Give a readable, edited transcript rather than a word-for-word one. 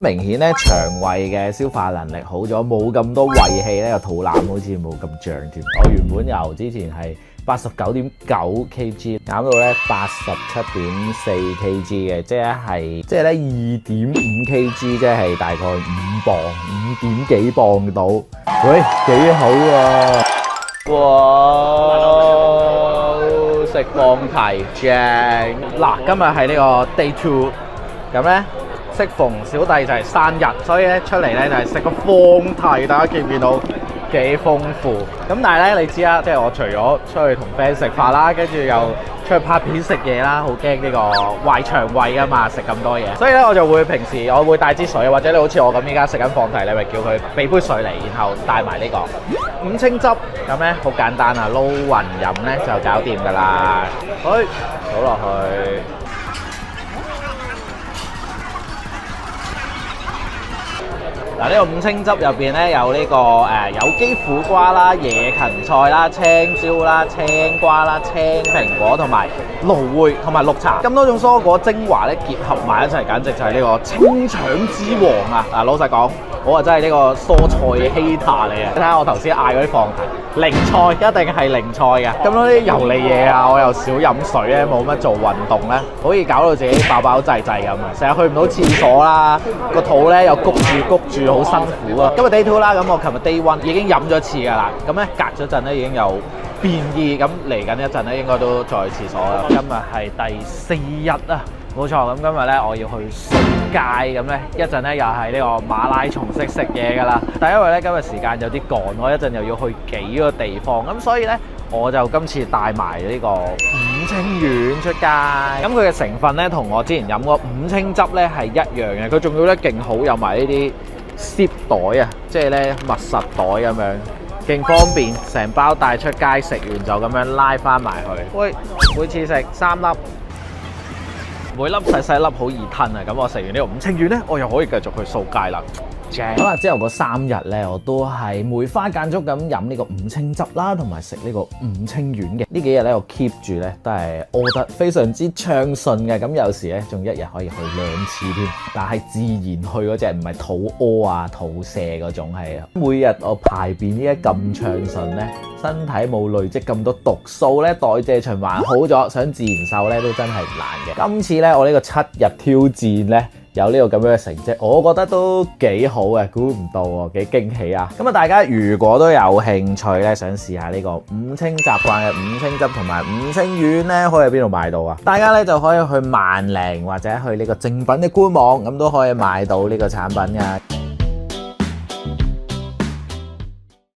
明顯咧腸胃嘅消化能力好咗，冇咁多胃氣咧，個肚腩好似冇咁脹添。我原本由之前係89.9 kg 減到咧87.4 kg 嘅，即係咧2.5 kg，即係大概5磅，5點幾磅到。喂，幾好啊！哇，食放題正。嗱，今日係呢個 day 2，咁咧。適逢小弟就係生日，所以咧出嚟咧就係食個放題，大家見唔見到幾豐富？咁但係咧你知啦，即係我除咗出去同 friend 食飯啦，跟住又出去拍片食嘢啦，好驚呢個壞腸胃啊嘛，食咁多嘢，所以咧我就會平時我會帶支水，或者你好似我咁依家食緊放題，你咪叫佢俾杯水嚟，然後帶埋呢個五青汁，咁咧好簡單啊，撈勻飲咧就搞掂㗎啦。好，倒落去。嗱，呢個五青汁入邊咧有呢個有機苦瓜啦、野芹菜啦、青椒啦、青瓜啦、青蘋果同埋蘆薈同埋綠茶，咁多種蔬果精華咧結合埋一齊，簡直就係呢個清腸之王啊！嗱，老實講，我啊真係呢個蔬菜希塔嚟嘅。你睇下我頭先嗌嗰啲放題，零菜一定係零菜嘅。咁多啲油膩嘢啊，我又少飲水咧，冇乜做運動咧，可以搞到自己飽飽滯滯咁啊！成日去唔到廁所啦，個肚咧又谷住。好辛苦啊！今日 day 2啦，咁我琴日 day 1已經飲咗一次㗎啦。咁咧隔咗陣咧已經有變異，咁嚟緊一陣咧應該都再去廁所啦。今日係第4日啊，冇錯。咁今日咧我要去掃街，咁咧一陣咧又係呢個馬拉松式食嘢㗎啦。但因為咧今日時間有啲趕，我一陣又要去幾個地方，咁所以咧我就今次帶埋呢個五青丸出街。咁佢嘅成分咧同我之前飲個五青汁咧係一樣嘅，佢仲要咧勁好，有埋呢啲攝袋啊，即係咧密實袋咁樣，勁方便，成包帶出街，食完就咁樣拉翻埋去。喂，每次食3粒，每粒細細粒好易吞啊！咁我食完呢個五青丸咧，我又可以繼續去掃街啦。好啦，之後嗰3日咧，我都係梅花間竹咁飲呢個五青汁啦，同埋食呢個五青丸嘅。呢幾日咧，我 keep 住咧都係屙得非常之暢順嘅。咁有時咧，仲一日可以去2次添。但係自然去嗰隻，唔係肚屙啊、肚瀉嗰種係啊。每日我排便呢一咁暢順咧，身體冇累積咁多毒素咧，代謝循環好咗，想自然瘦咧都真係唔難嘅。今次咧，我呢個7日挑戰咧。有呢個咁樣嘅成績，我覺得都幾好嘅，估唔到喎，幾驚喜啊！咁啊，大家如果都有興趣咧，想試下呢個五青習慣嘅五青汁同埋五青丸咧，可以喺邊度買到啊？大家咧就可以去萬寧或者去呢個正品嘅官網，咁都可以買到呢個產品㗎。